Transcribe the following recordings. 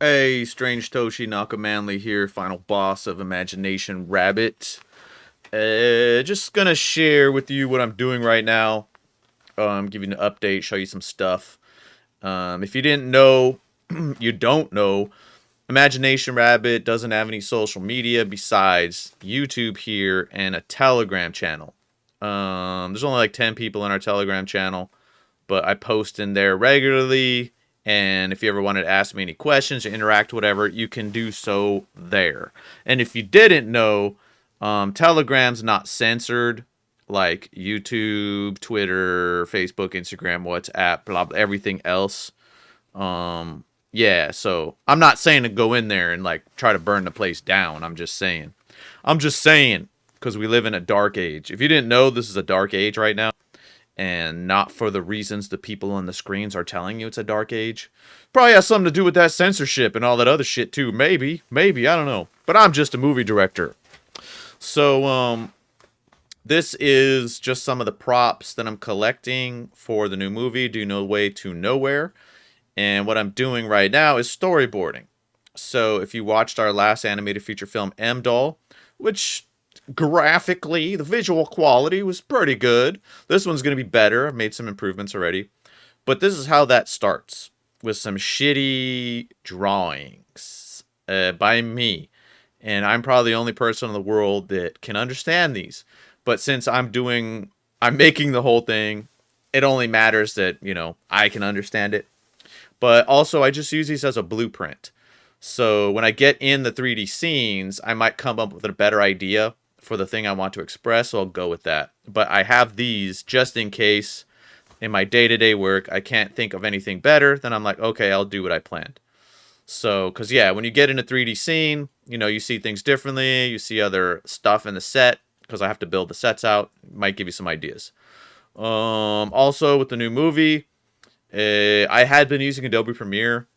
Hey, Strange Toshi Nakamanli here, final boss of Imagination Rabbit. Just gonna share with you what I'm doing right now. Give you an update, show you some stuff. If you didn't know, you don't know, Imagination Rabbit doesn't have any social media besides YouTube here and a Telegram channel. There's only like 10 people in our Telegram channel, but I post in there regularly. And if you ever wanted to ask me any questions or interact, whatever, you can do so there. And if you didn't know, Telegram's not censored like YouTube, Twitter, Facebook, Instagram, WhatsApp, blah, blah, everything else. Yeah, so I'm not saying to go in there and like try to burn the place down. I'm just saying, because we live in a dark age. If you didn't know, this is a dark age right now, and not for the reasons the people on the screens are telling you it's a dark age. Probably has something to do with that censorship and all that other shit too. Maybe, I don't know. But I'm just a movie director. So, this is just some of the props that I'm collecting for the new movie, Do No Way to Nowhere. And what I'm doing right now is storyboarding. So, if you watched our last animated feature film, M Doll, which graphically, the visual quality was pretty good. This one's going to be better. I've made some improvements already. But this is how that starts, with some shitty drawings by me. And I'm probably the only person in the world that can understand these. But since I'm making the whole thing, it only matters that, I can understand it. But also, I just use these as a blueprint. So when I get in the 3D scenes, I might come up with a better idea for the thing I want to express, so I'll go with that. But I have these just in case in my day-to-day work I can't think of anything better, then I'm like, okay, I'll do what I planned. So, because yeah, when you get in a 3D scene, you see things differently, you see other stuff in the set, because I have to build the sets out, it might give you some ideas. Also, with the new movie, I had been using Adobe Premiere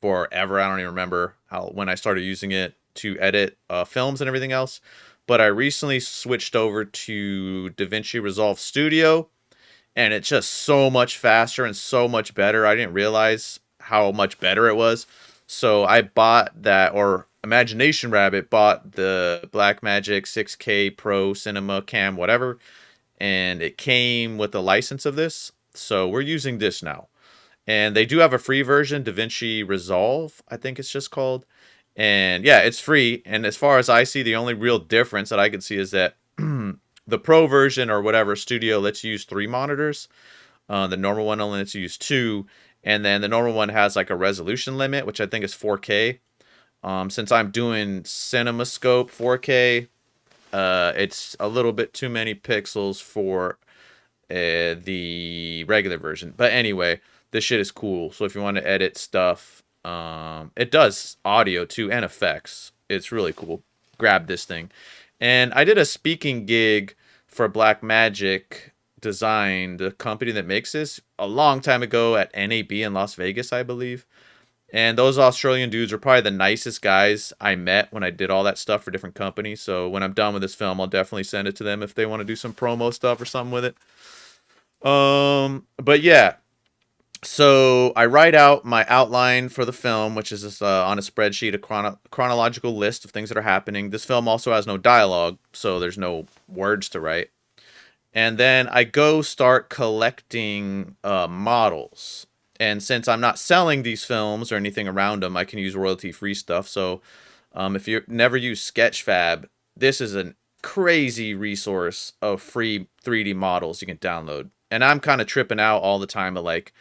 forever. I don't even remember when I started using it to edit films and everything else. But I recently switched over to DaVinci Resolve Studio, and it's just so much faster and so much better. I didn't realize how much better it was. So I bought that, or Imagination Rabbit bought the Blackmagic 6K Pro Cinema Cam, whatever, and it came with a license of this. So we're using this now. And they do have a free version, DaVinci Resolve, I think it's just called. And yeah, it's free. And as far as I see, the only real difference that I can see is that the Pro version or whatever Studio lets you use 3 monitors. The normal one only lets you use 2. And then the normal one has like a resolution limit, which I think is 4K. Since I'm doing CinemaScope 4K, it's a little bit too many pixels for the regular version. But anyway, this shit is cool. So if you want to edit stuff, it does audio too and effects. It's really cool. Grab this thing. And I did a speaking gig for Blackmagic Design, the company that makes this, a long time ago at NAB in Las Vegas, I believe. And those Australian dudes are probably the nicest guys I met when I did all that stuff for different companies. So when I'm done with this film, I'll definitely send it to them if they want to do some promo stuff or something with it. But yeah, so I write out my outline for the film, which is this, on a spreadsheet, a chronological list of things that are happening. This film also has no dialogue, so there's no words to write. And then I go start collecting models. And since I'm not selling these films or anything around them, I can use royalty-free stuff. So if you never use Sketchfab, this is a crazy resource of free 3D models you can download. And I'm kind of tripping out all the time of like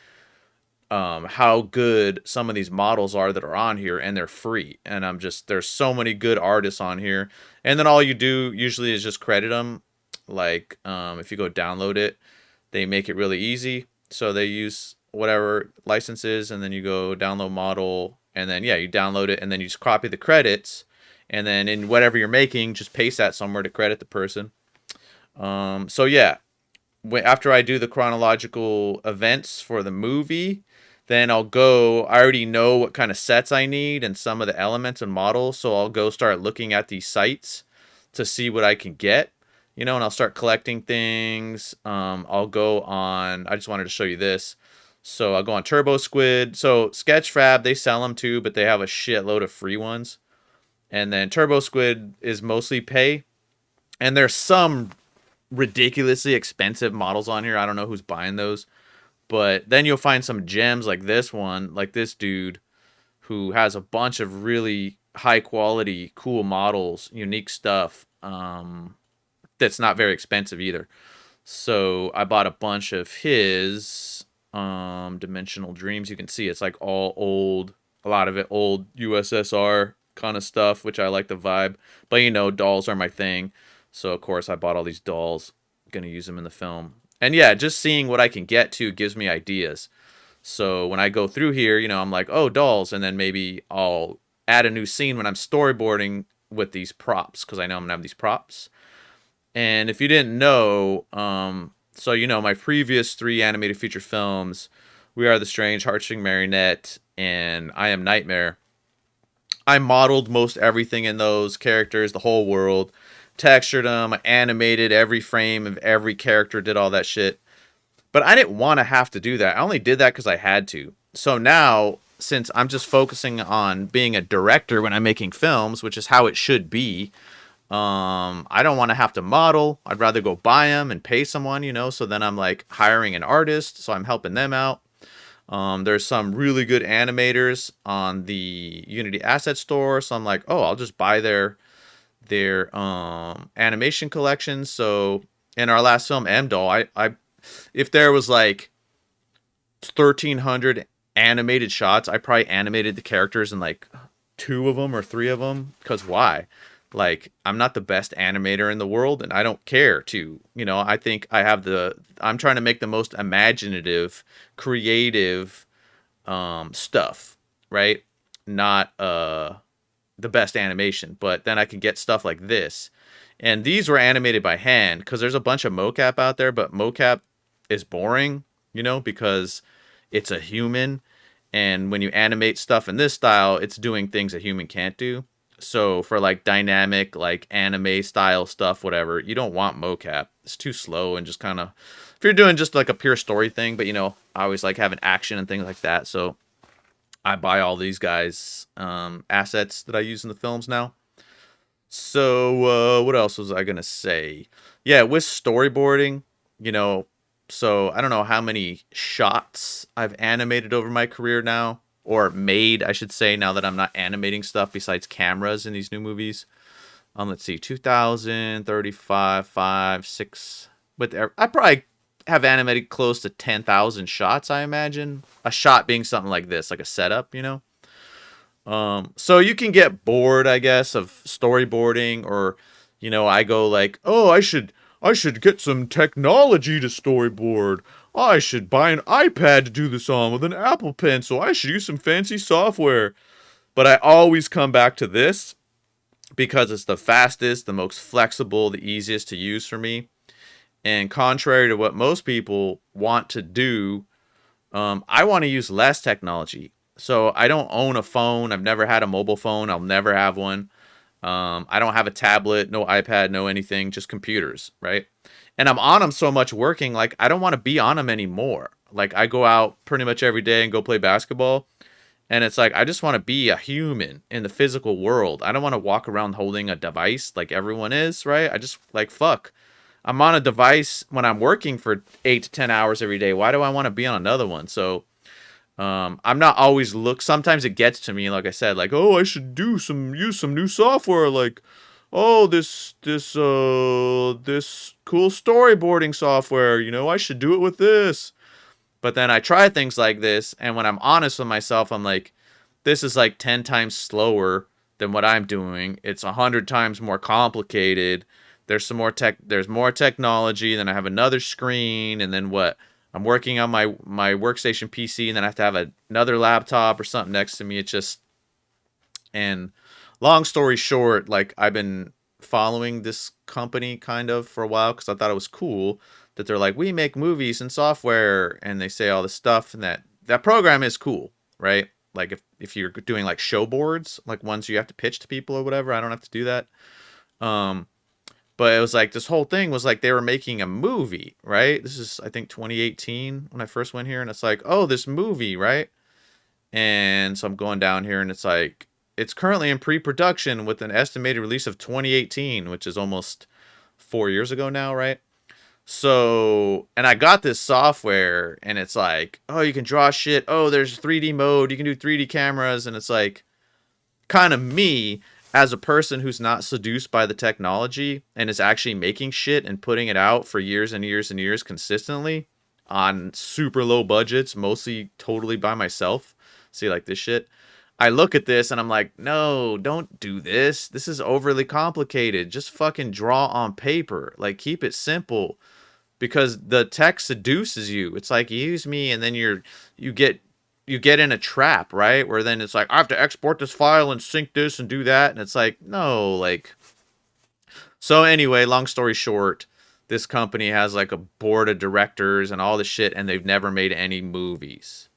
how good some of these models are that are on here, and they're free. And there's so many good artists on here. And then all you do usually is just credit them. Like if you go download it, they make it really easy. So they use whatever licenses, and then you go download model, and then yeah, you download it, and then you just copy the credits, and then in whatever you're making, just paste that somewhere to credit the person. So yeah, after I do the chronological events for the movie, then I already know what kind of sets I need and some of the elements and models, so I'll go start looking at these sites to see what I can get, and I'll start collecting things. I just wanted to show you this. So I'll go on Turbo Squid. So Sketchfab, they sell them too, but they have a shitload of free ones. And then Turbo Squid is mostly pay. And there's some ridiculously expensive models on here. I don't know who's buying those. But then you'll find some gems like this one, like this dude who has a bunch of really high quality, cool models, unique stuff. That's not very expensive either. So I bought a bunch of his Dimensional Dreams. You can see it's like all old, a lot of it old USSR kind of stuff, which I like the vibe. But you know, dolls are my thing. So of course I bought all these dolls. Gonna use them in the film. And yeah, just seeing what I can get to gives me ideas. So when I go through here, you know, I'm like, oh, dolls, and then maybe I'll add a new scene when I'm storyboarding with these props because I know I'm gonna have these props. And if you didn't know, so you know, my previous three animated feature films, We Are the Strange, Heartstring Marionette, and I Am Nightmare. I modeled most everything in those characters, the whole world, textured them, animated every frame of every character, did all that shit. But I didn't want to have to do that. I only did that because I had to. So now, since I'm just focusing on being a director when I'm making films, which is how it should be, I don't want to have to model. I'd rather go buy them and pay someone, you know. So then I'm like hiring an artist, so I'm helping them out. There's some really good animators on the Unity Asset Store, so I'm like, oh, I'll just buy their animation collections. So in our last film, M Doll, I if there was like 1,300 animated shots, I probably animated the characters in like two of them or three of them. Because why? Like, I'm not the best animator in the world, and I don't care to. You know, I think I have I'm trying to make the most imaginative, creative stuff, right? Not the best animation, but then I can get stuff like this. And these were animated by hand because there's a bunch of mocap out there, but mocap is boring, you know, because it's a human. And when you animate stuff in this style, it's doing things a human can't do. So for like dynamic, like anime style stuff, whatever, you don't want mocap. It's too slow and just kind of, if you're doing just like a pure story thing, but you know, I always like having action and things like that. So I buy all these guys' assets that I use in the films now. So what else was I gonna say? Yeah, with storyboarding, you know, so I don't know how many shots I've animated over my career now, or made, I should say, now that I'm not animating stuff besides cameras in these new movies. Let's see, 2000, 35, 5, 6. But I probably have animated close to 10,000 shots, I imagine. A shot being something like this, like a setup, you know? So you can get bored, I guess, of storyboarding, or, you know, I go like, oh, I should get some technology to storyboard. I should buy an iPad to do this on with an Apple Pencil. I should use some fancy software. But I always come back to this because it's the fastest, the most flexible, the easiest to use for me. And contrary to what most people want to do, I want to use less technology. So I don't own a phone. I've never had a mobile phone. I'll never have one. I don't have a tablet, no iPad, no anything, just computers, right? And I'm on them so much working, like I don't want to be on them anymore. Like I go out pretty much every day and go play basketball. And it's like I just want to be a human in the physical world. I don't want to walk around holding a device like everyone is, right? I just like fuck. I'm on a device when I'm working for 8 to 10 hours every day. Why do I want to be on another one? So I'm not always sometimes it gets to me, like I said, like, oh, I should use some new software, like, oh, this cool storyboarding software, you know, I should do it with this. But then I try things like this, and when I'm honest with myself, I'm like, this is like 10 times slower than what I'm doing. It's 100 times more complicated. There's more technology, then I have another screen, and then what? I'm working on my workstation PC, and then I have to have another laptop or something next to me. It's just, and long story short, like I've been following this company kind of for a while because I thought it was cool that they're like, we make movies and software, and they say all this stuff, and that program is cool, right? Like if you're doing like show boards, like ones you have to pitch to people or whatever, I don't have to do that. But it was like this whole thing was like they were making a movie, right? This is I think 2018 when I first went here, and it's like, oh, this movie, right? And so I'm going down here, and it's like it's currently in pre-production with an estimated release of 2018, which is almost 4 years ago now, right? So, and I got this software, and it's like, oh, you can draw shit. Oh, there's 3D mode. You can do 3D cameras, and it's like kind of me as a person who's not seduced by the technology and is actually making shit and putting it out for years and years and years consistently on super low budgets, mostly totally by myself. See, like this shit. I look at this and I'm like, no, don't do this. This is overly complicated. Just fucking draw on paper. Like, keep it simple because the tech seduces you. It's like, use me, and then you get you get in a trap, right? Where then it's like, I have to export this file and sync this and do that. And it's like, no, like. So anyway, long story short, this company has like a board of directors and all the shit, and they've never made any movies.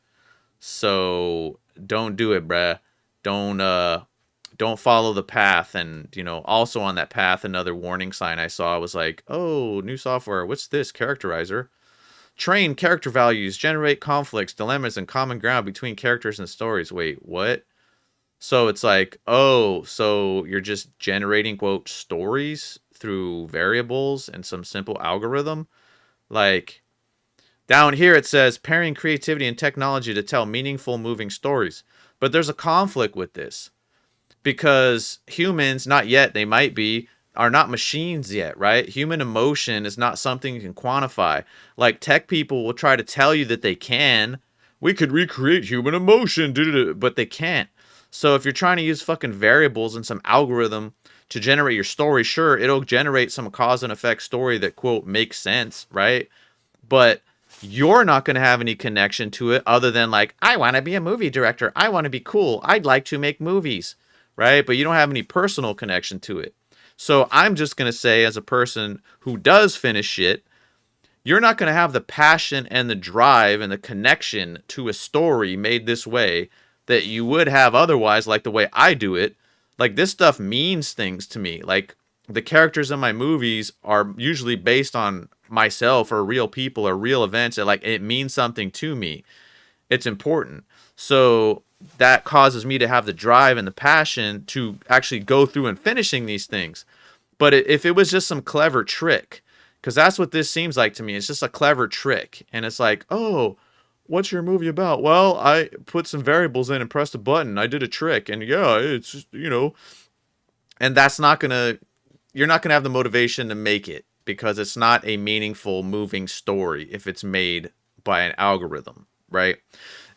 So don't do it, bruh. Don't follow the path. And also on that path, another warning sign I saw was like, oh, new software. What's this? Characterizer. Train character values, generate conflicts, dilemmas, and common ground between characters and stories. Wait, what? So it's like, oh, so you're just generating, quote, stories through variables and some simple algorithm? Like, down here it says pairing creativity and technology to tell meaningful, moving stories. But there's a conflict with this because humans, not yet, they might be, are not machines yet, right? Human emotion is not something you can quantify. Like tech people will try to tell you that they can. We could recreate human emotion, but they can't. So if you're trying to use fucking variables and some algorithm to generate your story, sure, it'll generate some cause and effect story that, quote, makes sense, right? But you're not going to have any connection to it other than like, I want to be a movie director. I want to be cool. I'd like to make movies, right? But you don't have any personal connection to it. So I'm just going to say, as a person who does finish shit, you're not going to have the passion and the drive and the connection to a story made this way that you would have otherwise, like the way I do it. Like, this stuff means things to me. Like, the characters in my movies are usually based on myself or real people or real events. It means something to me. It's important. So that causes me to have the drive and the passion to actually go through and finishing these things. But if it was just some clever trick, because that's what this seems like to me. It's just a clever trick. And it's like, oh, what's your movie about? Well, I put some variables in and pressed a button. I did a trick. And yeah, it's just, and that's not going to, you're not going to have the motivation to make it because it's not a meaningful, moving story if it's made by an algorithm, right?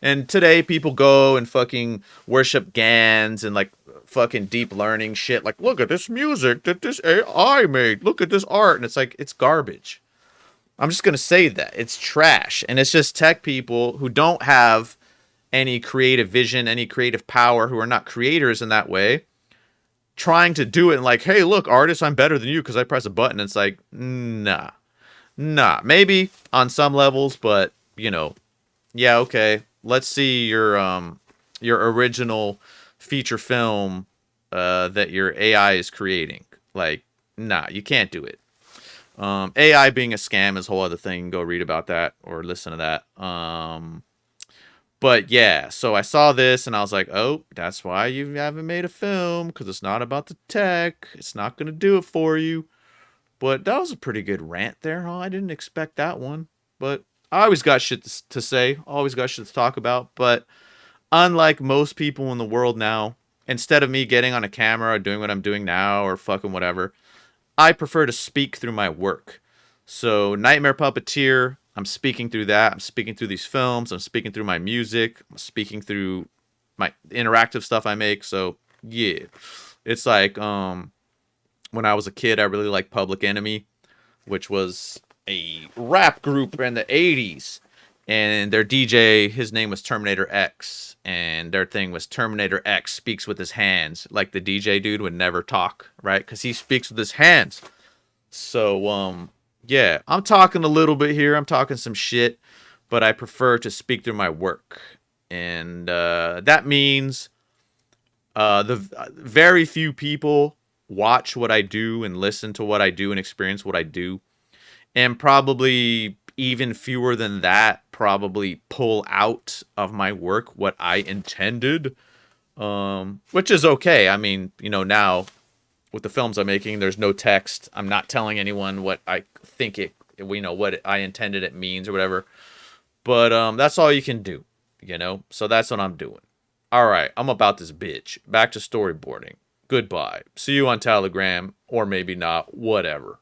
And today people go and fucking worship GANs and like fucking deep learning shit. Like, look at this music that this AI made. Look at this art. And it's like, it's garbage. I'm just going to say that. It's trash. And it's just tech people who don't have any creative vision, any creative power, who are not creators in that way, trying to do it and like, hey, look, artist, I'm better than you because I press a button. It's like, nah. Maybe on some levels, but, yeah, okay. Let's see your original feature film that your AI is creating. Like, nah, you can't do it. AI being a scam is a whole other thing. Go read about that or listen to that. But yeah, so I saw this and I was like, oh, that's why you haven't made a film, because it's not about the tech. It's not going to do it for you. But that was a pretty good rant there, huh? I didn't expect that one. But I always got shit to say, always got shit to talk about. But unlike most people in the world now, instead of me getting on a camera or doing what I'm doing now or fucking whatever, I prefer to speak through my work. So Nightmare Puppeteer, I'm speaking through that. I'm speaking through these films. I'm speaking through my music. I'm speaking through my interactive stuff I make. So yeah, it's like when I was a kid, I really liked Public Enemy, which was a rap group in the 80s. And their DJ, his name was Terminator X. And their thing was Terminator X speaks with his hands. Like the DJ dude would never talk, right? Because he speaks with his hands. So, yeah, I'm talking a little bit here. I'm talking some shit. But I prefer to speak through my work. And that means the very few people watch what I do and listen to what I do and experience what I do. And probably even fewer than that probably pull out of my work what I intended. Which is okay. I mean, now with the films I'm making, there's no text. I'm not telling anyone what I think what I intended it means or whatever. But that's all you can do. So that's what I'm doing. All right, I'm about this bitch. Back to storyboarding. Goodbye. See you on Telegram, or maybe not. Whatever.